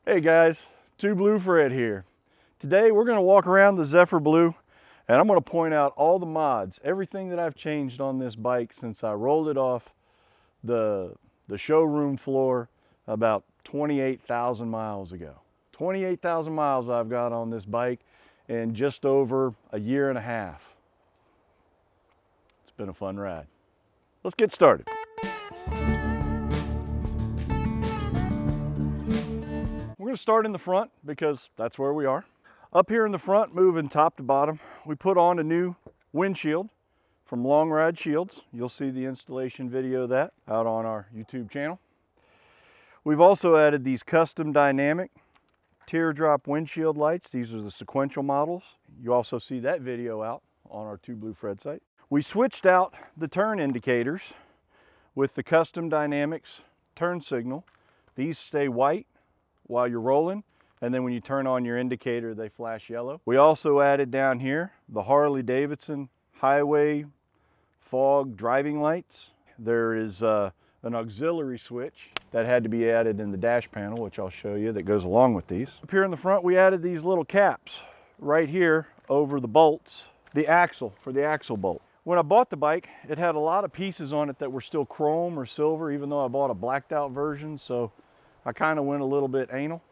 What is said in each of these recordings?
Hey guys, Two Blue Fred here. Today we're going to walk around the Zephyr Blue and I'm going to point out all the mods, everything that I've changed on this bike since I rolled it off the showroom floor about 28,000 miles ago. 28,000 miles I've got on this bike in just over a year and a half. It's been a fun ride. Let's get started. We're going to start in the front because that's where we are. Up here in the front, moving top to bottom, we put on a new windshield from Long Ride Shields. You'll see the installation video of that out on our YouTube channel. We've also added these custom dynamic teardrop windshield lights. These are the sequential models. You also see that video out on our Two Blue Fred site. We switched out the turn indicators with the custom dynamics turn signal. These stay white while you're rolling, and then when you turn on your indicator they flash yellow. We also added down here the Harley-Davidson highway fog driving lights. There is an auxiliary switch that had to be added in the dash panel, which I'll show you, that goes along with these. Up here in the front we added these little caps right here over the bolts, the axle, for the axle bolt. When I bought the bike, it had a lot of pieces on it that were still chrome or silver, even though I bought a blacked out version, so I kind of went a little bit anal.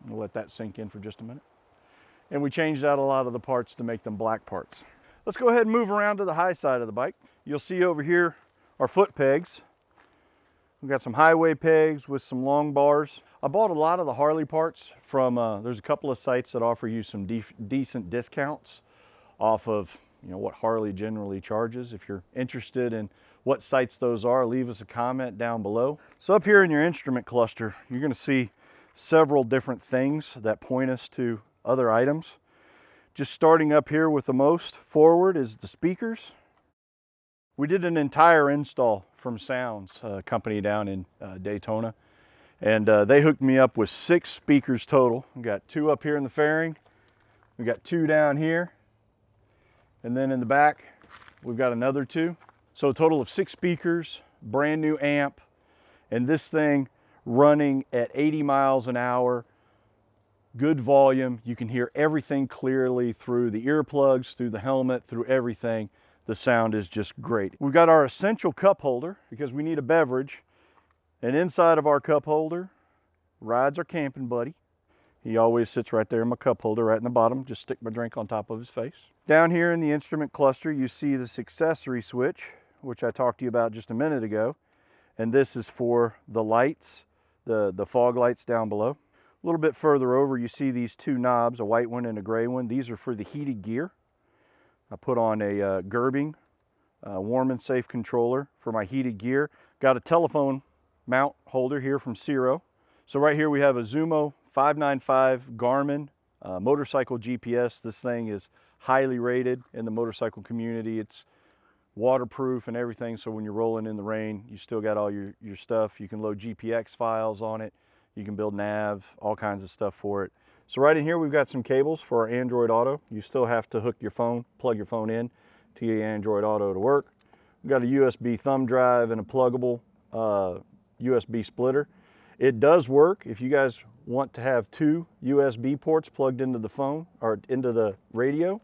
I'm gonna let that sink in for just a minute. And we changed out a lot of the parts to make them black parts. Let's go ahead and move around to the high side of the bike. You'll see over here our foot pegs. We've got some highway pegs with some long bars. I bought a lot of the Harley parts from, there's a couple of sites that offer you some decent discounts off of what Harley generally charges. If you're interested in what sites those are, leave us a comment down below. So up here in your instrument cluster, you're going to see several different things that point us to other items. Just starting up here with the most forward is the speakers. We did an entire install from Sounds, a company down in Daytona, and they hooked me up with 6 speakers total. We got 2 up here in the fairing, we got 2 down here, and then in the back we've got another 2. So a total of 6 speakers, brand new amp, and this thing running at 80 miles an hour, good volume. You can hear everything clearly through the earplugs, through the helmet, through everything. The sound is just great. We've got our essential cup holder because we need a beverage, and inside of our cup holder rides our camping buddy. He always sits right there in my cup holder right in the bottom. Just stick my drink on top of his face. Down here in the instrument cluster you see this accessory switch, which I talked to you about just a minute ago, and this is for the lights, the fog lights down below. A little bit further over you see these 2 knobs, a white one and a gray one. These are for the heated gear. I put on a Gerbing warm and safe controller for my heated gear. Got a telephone mount holder here from Ciro. So right here we have a Zumo 595 Garmin motorcycle GPS. This thing is highly rated in the motorcycle community. It's waterproof and everything, so when you're rolling in the rain you still got all your stuff. You can load GPX files on it, you can build nav, all kinds of stuff for it. So right in here we've got some cables for our Android Auto. You still have to hook your phone, plug your phone in to your Android Auto to work. We've got a USB thumb drive and a pluggable USB splitter. It does work if you guys want to have 2 USB ports plugged into the phone or into the radio.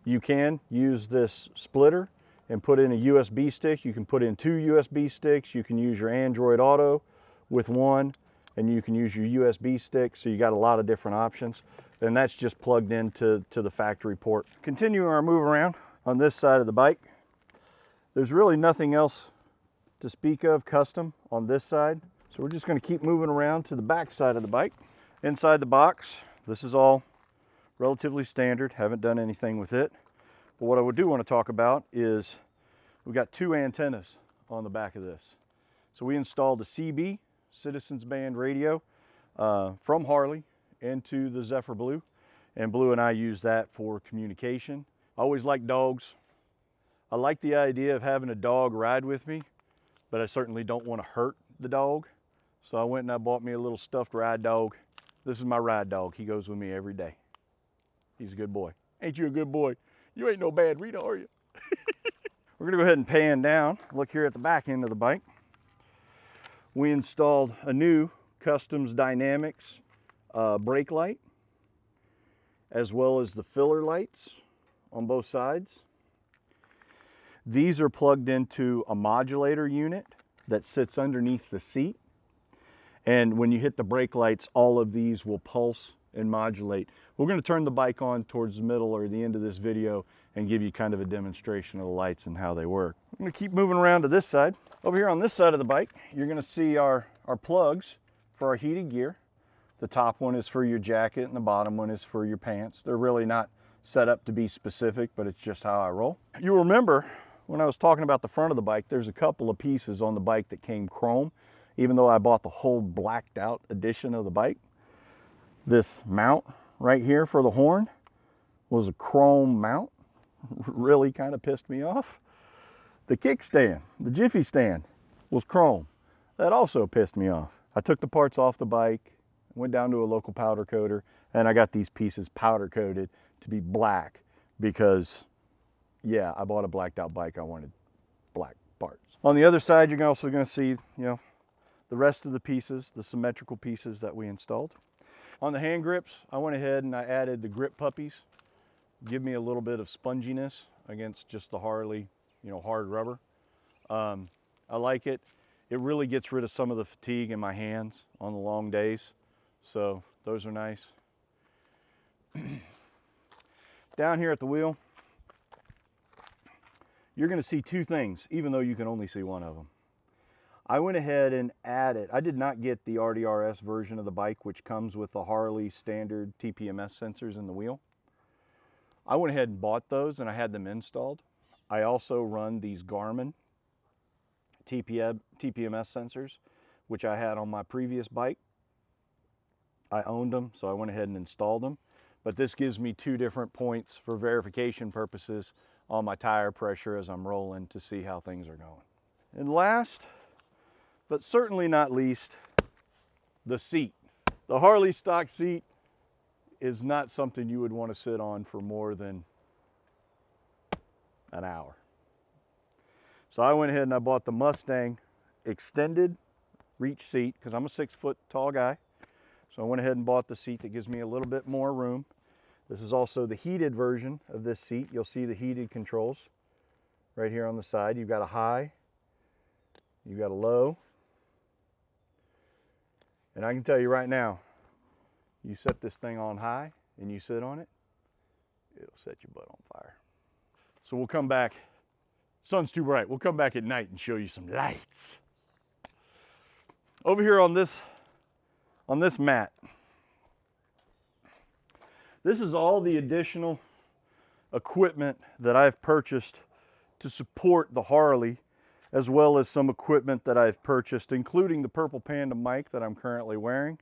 You can use this splitter and put in a USB stick. You can put in 2 USB sticks. You can use your Android Auto with one, and you can use your USB stick. So you got a lot of different options, and that's just plugged into the factory port. Continuing our move around on this side of the bike, there's really nothing else to speak of custom on this side. So we're just going to keep moving around to the back side of the bike. Inside the box, this is all relatively standard, haven't done anything with it. But what I do want to talk about is we've got 2 antennas on the back of this. So we installed a CB, Citizens Band radio, from Harley into the Zephyr Blue, and Blue and I use that for communication. I always like dogs. I like the idea of having a dog ride with me, but I certainly don't want to hurt the dog. So I went and I bought me a little stuffed ride dog. This is my ride dog. He goes with me every day. He's a good boy. Ain't you a good boy? You ain't no bad Rita, are you? We're gonna go ahead and pan down. Look here at the back end of the bike. We installed a new Customs Dynamics brake light, as well as the filler lights on both sides. These are plugged into a modulator unit that sits underneath the seat. And when you hit the brake lights, all of these will pulse and modulate. We're going to turn the bike on towards the middle or the end of this video and give you kind of a demonstration of the lights and how they work. I'm going to keep moving around to this side. Over here on this side of the bike, you're going to see our plugs for our heated gear. The top one is for your jacket and the bottom one is for your pants. They're really not set up to be specific, but it's just how I roll. You'll remember when I was talking about the front of the bike, there's a couple of pieces on the bike that came chrome, even though I bought the whole blacked out edition of the bike. This mount right here for the horn was a chrome mount. Really kind of pissed me off. The kickstand, the Jiffy stand, was chrome. That also pissed me off. I took the parts off the bike, went down to a local powder coater, and I got these pieces powder coated to be black because, yeah, I bought a blacked out bike. I wanted black parts. On the other side, you're also going to see, the rest of the pieces, the symmetrical pieces that we installed. On the hand grips, I went ahead and I added the grip puppies. Give me a little bit of sponginess against just the Harley, hard rubber. I like it. It really gets rid of some of the fatigue in my hands on the long days. So those are nice. Down here at the wheel, you're going to see two things, even though you can only see one of them. I went ahead and added, I did not get the RDRS version of the bike, which comes with the Harley standard TPMS sensors in the wheel. I went ahead and bought those and I had them installed. I also run these Garmin TPMS sensors, which I had on my previous bike. I owned them, so I went ahead and installed them. But this gives me two different points for verification purposes on my tire pressure as I'm rolling to see how things are going. And last, but certainly not least, the seat. The Harley stock seat is not something you would want to sit on for more than an hour. So I went ahead and I bought the Mustang extended reach seat because I'm a 6 foot tall guy. So I went ahead and bought the seat that gives me a little bit more room. This is also the heated version of this seat. You'll see the heated controls right here on the side. You've got a high, you've got a low. And I can tell you right now, you set this thing on high and you sit on it, it'll set your butt on fire. So we'll come back. Sun's too bright. We'll come back at night and show you some lights. Over here on this mat, this is all the additional equipment that I've purchased to support the Harley, as well as some equipment that I've purchased, including the Purple Panda mic that I'm currently wearing,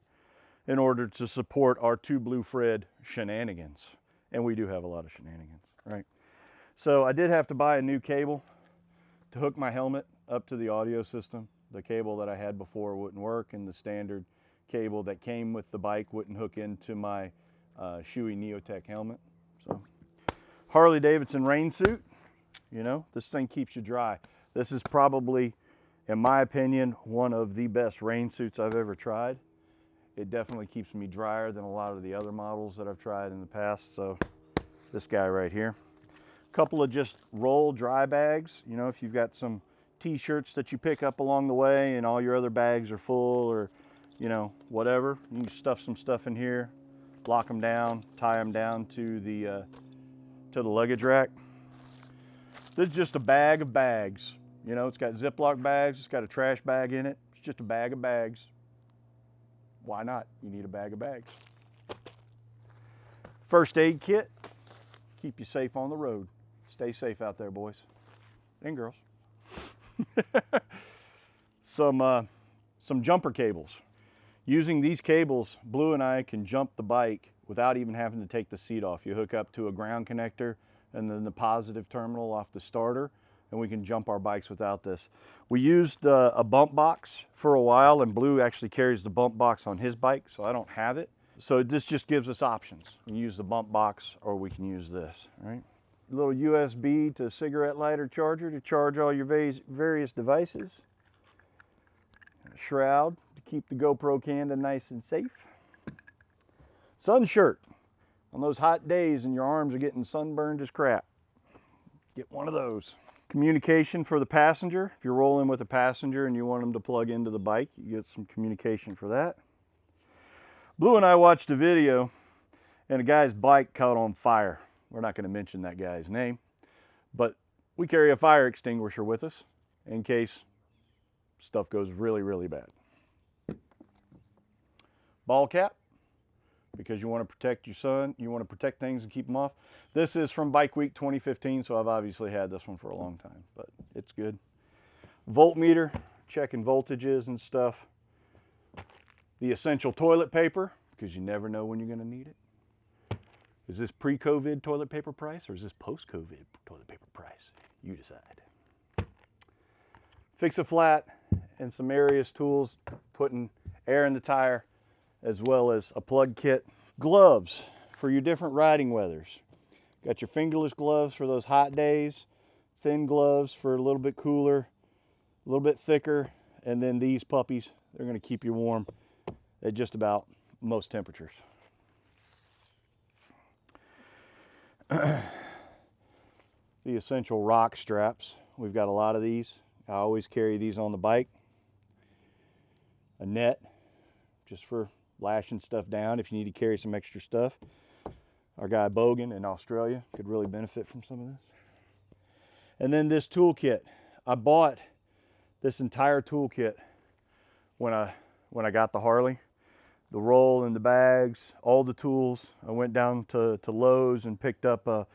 in order to support our Two Blue Fred shenanigans. And we do have a lot of shenanigans, right? So I did have to buy a new cable to hook my helmet up to the audio system. The cable that I had before wouldn't work, and the standard cable that came with the bike wouldn't hook into my Shoei Neotech helmet. So Harley Davidson rain suit, this thing keeps you dry. This is probably, in my opinion, one of the best rain suits I've ever tried. It definitely keeps me drier than a lot of the other models that I've tried in the past. So this guy right here. A couple of just roll dry bags. If you've got some t-shirts that you pick up along the way and all your other bags are full, or whatever, you can stuff some stuff in here, lock them down, tie them down to the luggage rack. This is just a bag of bags. It's got Ziploc bags, it's got a trash bag in it. It's just a bag of bags. Why not? You need a bag of bags. First aid kit, keep you safe on the road. Stay safe out there, boys and girls. Some jumper cables. Using these cables, Blue and I can jump the bike without even having to take the seat off. You hook up to a ground connector and then the positive terminal off the starter, and we can jump our bikes without this. We used a bump box for a while, and Blue actually carries the bump box on his bike, so I don't have it. So this just gives us options. We can use the bump box or we can use this, right? A little USB to cigarette lighter charger to charge all your various devices. A shroud to keep the GoPro camera nice and safe. Sun shirt. On those hot days and your arms are getting sunburned as crap, get one of those. Communication for the passenger. If you're rolling with a passenger and you want them to plug into the bike, you get some communication for that. Blue and I watched a video and a guy's bike caught on fire. We're not going to mention that guy's name, but we carry a fire extinguisher with us in case stuff goes really, really bad. Ball cap, because you want to protect your son, you want to protect things and keep them off. This is from Bike Week 2015, so I've obviously had this one for a long time, but it's good. Voltmeter, checking voltages and stuff. The essential toilet paper, because you never know when you're going to need it. Is this pre-COVID toilet paper price or is this post-COVID toilet paper price? You decide. Fix-a-flat and some Arius tools, putting air in the tire, as well as a plug kit. Gloves for your different riding weathers. Got your fingerless gloves for those hot days, thin gloves for a little bit cooler, a little bit thicker, and then these puppies, they're going to keep you warm at just about most temperatures. The essential rock straps. We've got a lot of these. I always carry these on the bike. A net, just for lashing stuff down if you need to carry some extra stuff. Our guy Bogan in Australia could really benefit from some of this. And then this toolkit. I bought this entire toolkit when I got the Harley. The roll and the bags, all the tools. I went down to Lowe's and picked up a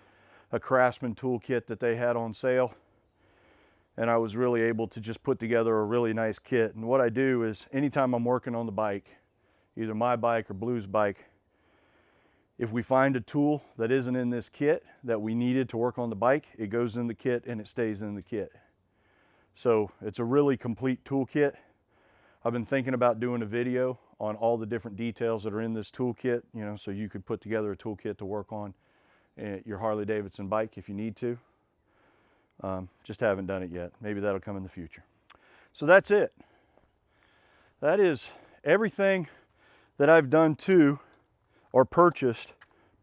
Craftsman toolkit that they had on sale. And I was really able to just put together a really nice kit. And what I do is anytime I'm working on the bike, either my bike or Blue's bike, if we find a tool that isn't in this kit that we needed to work on the bike, it goes in the kit and it stays in the kit. So it's a really complete toolkit. I've been thinking about doing a video on all the different details that are in this toolkit, you know, so you could put together a toolkit to work on your Harley Davidson bike if you need to. Just haven't done it yet. Maybe that'll come in the future. So that's it. That is everything that I've done to or purchased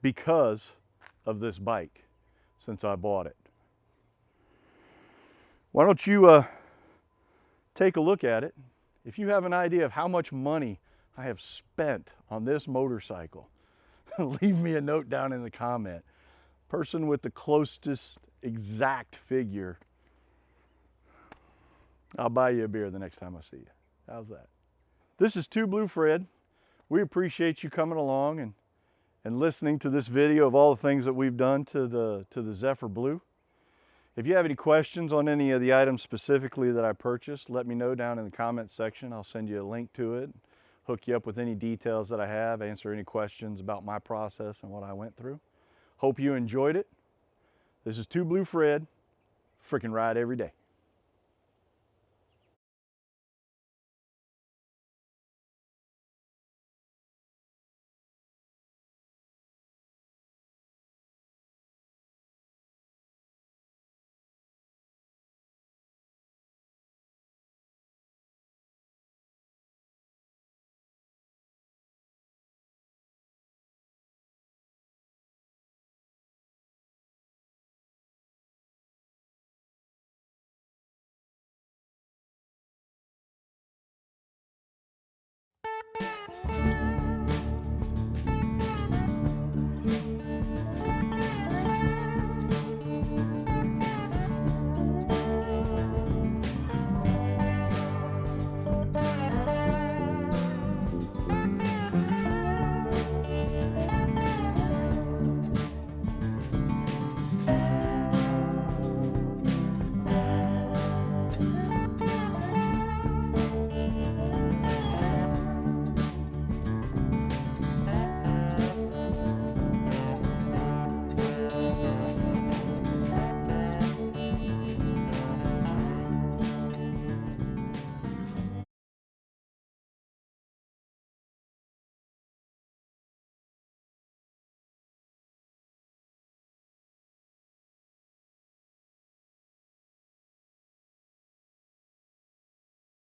because of this bike since I bought it. Why don't you take a look at it? If you have an idea of how much money I have spent on this motorcycle, leave me a note down in the comment. Person with the closest exact figure, I'll buy you a beer the next time I see you. How's that? This is Two Blue Fred. We appreciate you coming along and listening to this video of all the things that we've done to the Zephyr Blue. If you have any questions on any of the items specifically that I purchased, let me know down in the comments section. I'll send you a link to it, hook you up with any details that I have, answer any questions about my process and what I went through. Hope you enjoyed it. This is Two Blue Fred. Frickin' ride every day.